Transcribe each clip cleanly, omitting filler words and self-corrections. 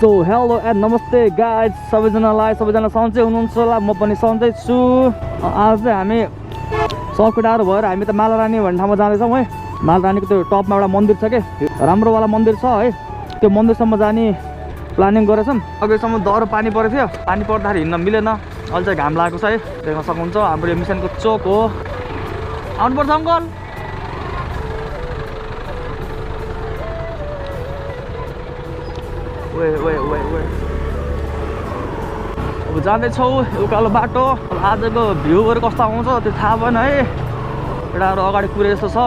So hello and नमस्ते guys सबैजनालाई सन्चै हुनुहुन्छ होला म पनि सन्चै छु आज चाहिँ हामी सकुटाहरू भएर हामी त मालारानी भन्ने ठाउँमा जाँदैछौँ है मालारानीको त्यो टपमा एउटा मन्दिर छ के राम्रोवाला मन्दिर छ है त्यो मन्दिरसम्म जाने प्लानिङ गरेछौँ अघिसम्म दह्रो पानी परेको थियो पानी पर्दाखेरि हिँड्न मिलेन अहिले चाहिँ घाम लागेको छ है देख्न सक्नुहुन्छ हाम्रो यो मिसनको चोक हो आउनुपर्छ अङ्कल अब जाँदैछौँ उकालो बाटो आजको भ्यूहरू कस्तो आउँछ त्यो थाहा भएन है केटाहरू अगाडि कुरे जस्तो छ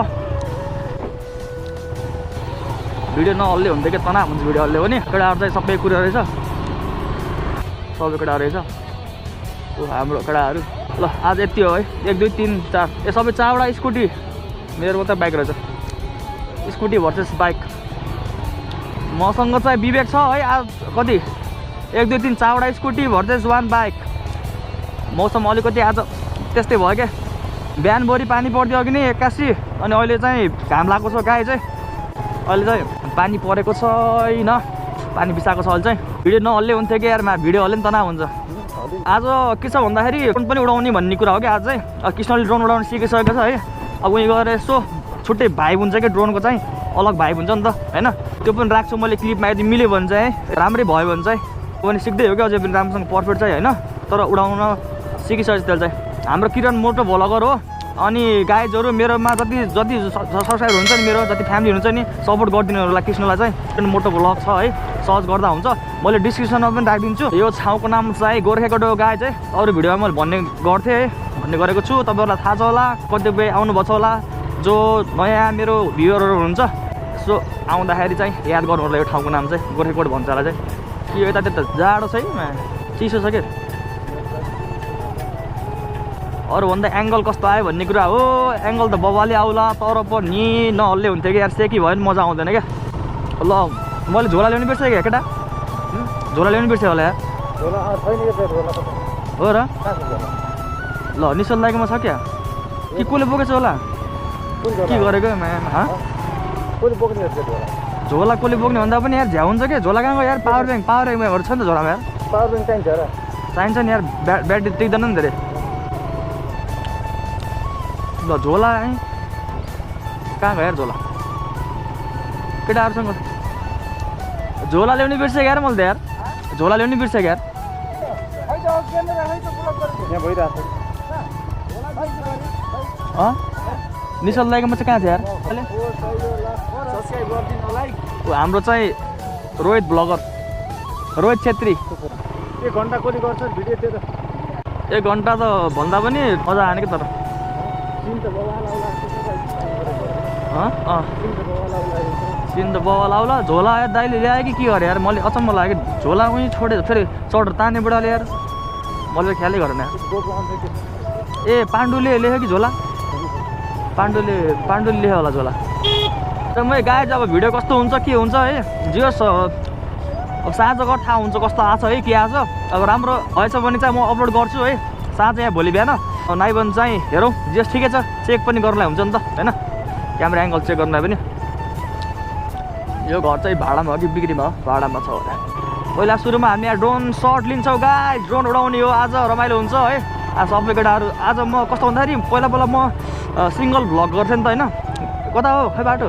भिडियो नहल्ले हुन्थ्यो कि तनाव हुन्छ भिडियो हल्ले पनि केटाहरू चाहिँ सबै कुरो रहेछ सबै केटाहरू रहेछ हाम्रो केटाहरू ल आज यति हो है 1 2 3 4 ए सबै 4वटा स्कुटी मेरो मात्रै बाइक रहेछ स्कुटी भर्सेस बाइक मसँग चाहिँ विवेक छ है आज कति 1 2 3 4वटा स्कुटी भर्सेस 1 बाइक मौसम अलिकति आज त्यस्तै भयो क्या बिहानभरि पानी पर्थ्यो अघि नै 81 अनि अहिले चाहिँ घाम लागेको छ गाई चाहिँ अहिले चाहिँ पानी परेको छैन पानी बिसाएको छ अहिले चाहिँ भिडियो नहल्ले हुन्थ्यो कि यारमा भिडियो हल्ले पनि तनाव हुन्छ आज के छ भन्दाखेरि ड्रोन पनि उडाउने भन्ने कुरा हो कि आज चाहिँ कृष्णले ड्रोन उडाउन सिकिसकेको छ है अब उयो गएर यसो छुट्टै भाइब हुन्छ कि ड्रोनको चाहिँ अलग भाइब हुन्छ नि त हैन त्यो पनि राख्छु मैले क्लिपमा यदि मिल्यो भने चाहिँ राम्रै भयो भने चाहिँ पनि सिक्दै हो क्या अझै पनि राम्रोसँग पर्फेक्ट चाहिँ हैन तर उडाउन सिकिसकेको त्यसले चाहिँ हाम्रो KeyRun मोटो भ्लगर हो अनि गाइजहरू मेरोमा जति सब्सक्राइबर हुन्छ नि मेरो जति फ्यामिली हुन्छ नि सपोर्ट गरिदिनु होला कृष्णलाई चाहिँ मोटो भ्लग छ है सर्च गर्दा हुन्छ मैले डिस्क्रिप्सनमा पनि राखिदिन्छु यो ठाउँको नाम चाहिँ गोर्खेकोट गाई चाहिँ अरू भिडियोमा मैले भन्ने गर्थेँ भन्ने गरेको छु तपाईँहरूलाई थाहा छ होला कतिपय आउनुभएको छ होला जो नयाँ मेरो भ्युअरहरू हुनुहुन्छ सो आउँदाखेरि चाहिँ याद गर्नु होला यो ठाउँको नाम चाहिँ गोर्खेकोट भन्छ होला चाहिँ कि यता त्यता जाडो छ है चिसो छ कि अरूभन्दा एङ्गल कस्तो आयो भन्ने कुरा हो एङ्गल त बबाले आउला तर पनि नहल्ले हुन्थ्यो कि यार सेकी भयो नि मजा आउँदैन क्या ल मैले झोला ल्याउनु बिर्सेँ क्या केटा झोला ल्याउनु बिर्सेँ होला यार हो र ल निशल लागेकोमा छ क्या कि कसले बोकेछ होला के गरेको झोला कसले बोक्ने भन्दा पनि यार झ्याउ हुन्छ क्या झोला कहाँको यार पावर ब्याङ्कहरू छ नि त झोलामा यार पावर ब्याङ्क चाहिन्छ नि यार ब्याट्री टिक्दैन नि धेरै ल झोला है कहाँ गयो यार झोला केटाहरूसँग झोला ल्याउनु बिर्सेँ यार मैले त यार झोला ल्याउनु बिर्सेँ यार निशल दाइकोमा चाहिँ कहाँ थियो यार हाम्रो चाहिँ रोहित ब्लगर रोहित छेत्री 1 घन्टा कति गर्छ भिडियो त्यो त 1 घन्टा त भन्दा पनि मजा आने कि तर सिन त बवाल आउला झोला यार दाइले ल्यायो कि के गरे यार मैले अचम्म लाग्यो झोला उहीँ छोडेर फेरि चढेर ताने बुढाले यार मैले ख्यालै गरेन ए पाण्डुले लेख्यो कि झोला पाण्डुले लेख्यो होला झोला र मैले गाएँ अब भिडियो कस्तो हुन्छ के हुन्छ है जियोस् अब साँझ घर थाहा हुन्छ कस्तो आछ है के आछ अब राम्रो भएछ भने चाहिँ म अपलोड गर्छु है साँझ यहाँ भोलि बिहान नाइ भने चाहिँ हेरौँ जेस ठिकै छ चेक पनि गर्नलाई हुन्छ नि त होइन क्यामेरा एङ्गल चेक गर्नलाई पनि यो घर चाहिँ भाडामा हो कि बिक्रीमा हो भाडामा छ होला पहिला सुरुमा हामी यहाँ ड्रोन सट लिन्छौँ गाई ड्रोन उडाउने हो आज रमाइलो हुन्छ है आज सबै केटाहरू आज म कस्तो भन्दाखेरि पहिला म सिङ्गल भ्लग गर्थेँ नि त होइन कता हो खै बाटो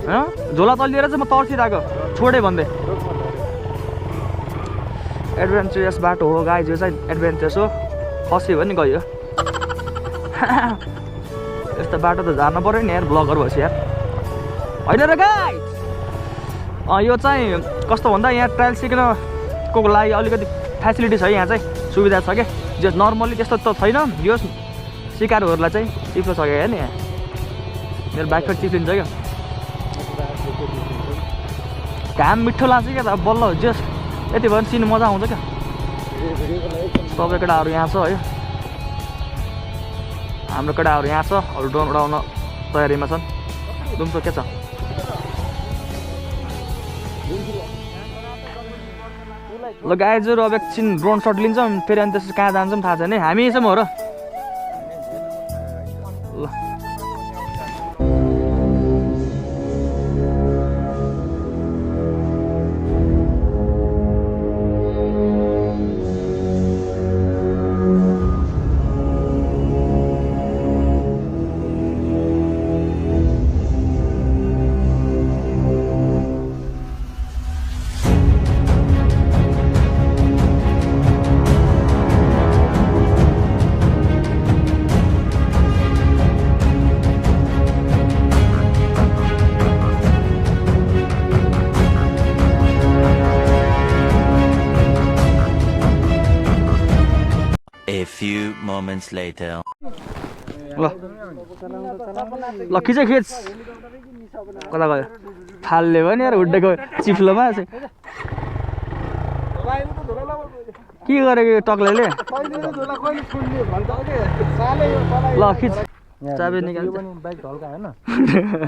झोला तल्लिएर चाहिँ म तर्सिरहेको छोडेँ भन्दै एडभेन्चरस बाटो हो गाई जो चाहिँ एडभेन्चरस हो खस्यो भने गयो यस्तो बाटो त जानु पऱ्यो नि यार ब्लगर भएपछि यार होइन र गाई यो चाहिँ कस्तो भन्दा यहाँ ट्रायल सिक्नको लागि अलिकति फेसिलिटी छ यहाँ चाहिँ सुविधा छ क्या जो नर्मली त्यस्तो त छैन यो सिकारुहरूलाई चाहिँ टिप्न सक्यो क्या नि यहाँ मेरो बाइक पनि टिप्लिन्छ क्या घाम मिठो लाग्छ क्या त बल्ल जस यति भयो भने सिन मजा आउँछ क्या सबै केटाहरू यहाँ छ है हाम्रो केटाहरू यहाँ छ अरू ड्रोन उडाउन तयारीमा छन् दुम्सो के छ ल गाइजहरू अब एकछिन ड्रोन सट लिन्छौँ फेरि अनि त्यसपछि कहाँ जान्छौँ थाहा छैन हामी यसो हो र ल moments later. ल खिच कता गयो फाल्ले भयो नि यार हुड्डेको चिफ्लोमा के गरेको टक्लेले ल खिच चाबी निकाल बाइक ढल्का हैन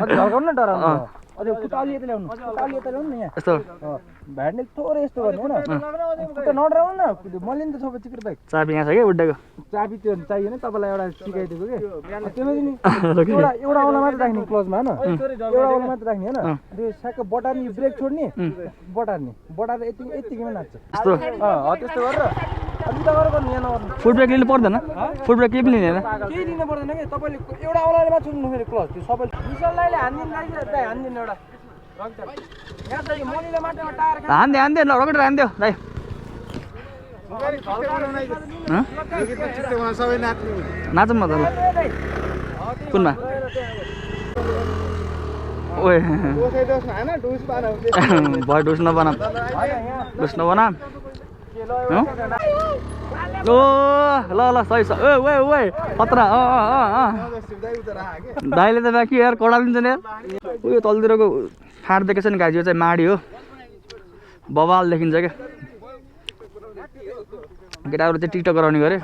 ढल्काउन न डराउनु अझै कुटाली यता ल्याउनु नि यहाँ यस्तो भ्याडले थोरै यस्तो गर्ने हैन कुटा नडराउनु न मैले नि त सबै चिक्रे बाइक चाबी यहाँ छ के हुड्डेको चाबी त्यो चाहिएन तपाईलाई एउटा सिकाइदिएको के त्यसमा नि एउटा औला मात्र राख्ने क्लोजमा हैन एउटा औला मात्र राख्ने हैन त्यो साको बटार्ने ब्रेक छोड्ने बटार यतिकैमा नाच्छ यस्तो त्यस्तो गरेर अन्त गरेर गर्नु यहाँ नगर्नु फुट ब्रेक लिनु पर्दैन फुट ब्रेक केही पनि लिँदैन केही लिनु पर्दैन के तपाईले एउटा औलाले मात्र छोड्नु फेरि क्लोज त्यो सबै मिसललाई हान्दिन हान्दिन एउटा यहाँ चाहिँ मनीले माटोमा टायर हान्दे ल रकेट हान्दियो दाइ नाचौँ न त ल कुनमा ओए भयो डुस नबना ओ ल सही छ ओ खतरा दाइले त बाँकी यार कडा दिन्छ नि यार उयो तलतिरको फाँट देखेछ नि गाजी यो चाहिँ माडी हो बवाल देखिन्छ क्या केटाहरू चाहिँ टिकटक गराउने गरे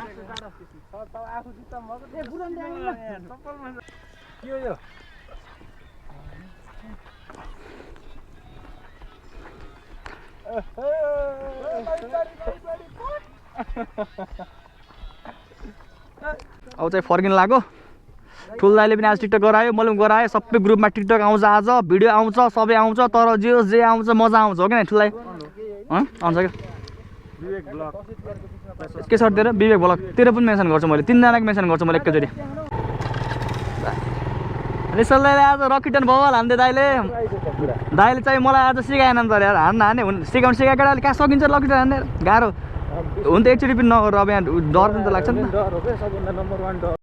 अब चाहिँ फर्किन लाग्यो ठुल दाइले पनि आज टिकटक गरायो मैले पनि गराएँ सबै ग्रुपमा टिकटक आउँछ आज भिडियो आउँछ सबै आउँछ तर जे आउँछ मजा आउँछ हो कि ठुल दाइ आउँछ क्या के छ तेरो विवेक ब्लग तेरो पनि मेन्सन गर्छु मैले 3 जनाको मेन्सन गर्छु मैले एकैचोटि निश्चल दाइले आज रकेटन बवाल हान्दै दाइले चाहिँ मलाई आज सिकाएन नि त यार हान्ने सिकाउनु सिकाएको केटाले कहाँ सकिन्छ रकेटन हान्ने गाह्रो हुन त एकचोटि पनि नगर अब यहाँ डर पनि त लाग्छ नि त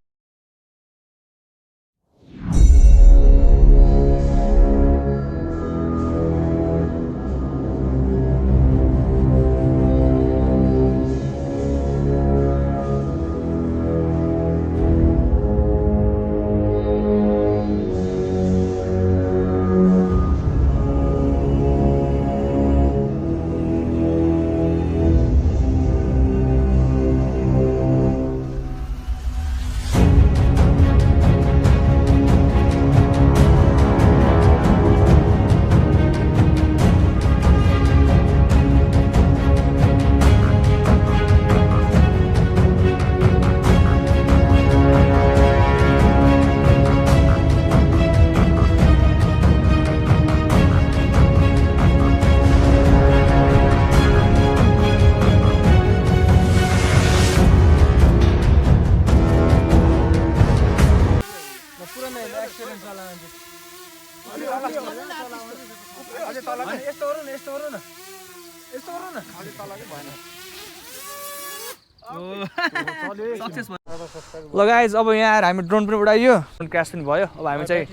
ल गाइज अब यहाँ आएर हामी ड्रोन पनि उडाइयो क्रास पनि भयो अब हामी चाहिँ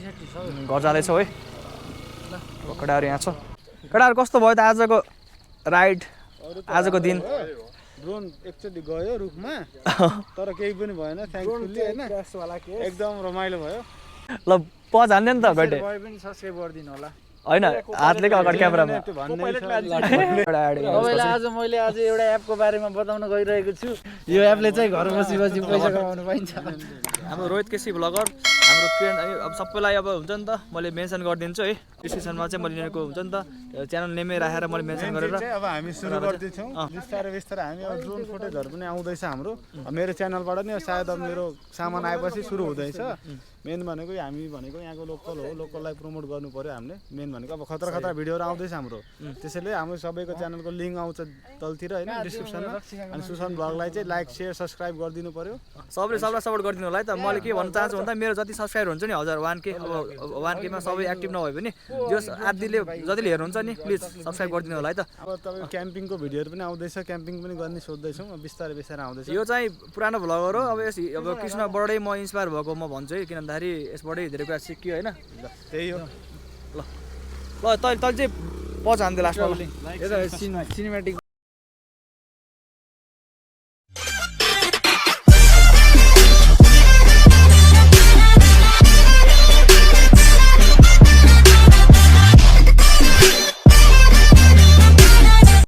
घर जाँदैछौँ है केटाहरू यहाँ छ केटाहरू कस्तो भयो त आजको राइड आजको दिन ड्रोन एकचोटि गयो रुखमा तर केही पनि भएन थ्याङ्कफुल्ली हैन एकदम रमाइलो भयो ल पज हान्ने नि त घटे भए पनि सब्स्क्राइब गरिदिनु होला हैन हातले अगाडि क्यामेरामा आज मैले आज एउटा एपको बारेमा बताउन गइरहेको छु यो एपले चाहिँ घर बसी पैसा कमाउन पाइन्छ हाम्रो रोहित केसी भ्लगर हाम्रो ट्रेन्ड अब सबैलाई अब हुन्छ नि त मैले मेन्सन गरिदिन्छु है डिस्क्रिप्सनमा चाहिँ मैले यिनीहरूको हुन्छ नि त च्यानल नेमै राखेर मैले मेन्सन गरेर अब हामी सुरु गर्दैछौँ बिस्तारै हामी अब ड्रोन फुटेजहरू पनि आउँदैछ हाम्रो मेरो च्यानलबाट नि सायद अब मेरो सामान आएपछि सुरु हुँदैछ मेन भनेको हामी भनेको यहाँको लोकल हो लोकललाई प्रमोट गर्नु पर्यो हामीले मेन भनेको अब खतरा खतरा भिडियोहरू आउँदैछ हाम्रो त्यसैले हाम्रो सबैको च्यानलको लिङ्क आउँछ तलतिर हैन डिस्क्रिप्सनमा अनि सुसन ब्लगलाई चाहिँ लाइक सेयर सब्स्क्राइब गरिदिनु पर्यो सबैले सबैलाई सपोर्ट गरिदिनु होला है त मैले के भन्न चाहन्छु भन्दा मेरो जति सब्स्क्राइबर हुन्छ नि 1,000 1K मा सबै एक्टिभ नभए पनि जस आदिले जतिले हेर्नुहुन्छ नि प्लिज सब्स्क्राइब गरिदिनु होला है त अब तपाईको क्याम्पिङको भिडियोहरू पनि आउँदैछ क्याम्पिङ पनि गर्ने सोच्दैछौँ बिस्तारै बिस्तारै आउँदैछ यो चाहिँ पुरानो भ्लगर हो अब अब कृष्णबाटै म इन्स्पायर भएको म भन्छु है किन भन्दाखेरि यसबाटै धेरै कुरा सिकियो हैन त्यही हो ल तैले चाहिँ पच हान्दै लास्टमा सिनेमेटिक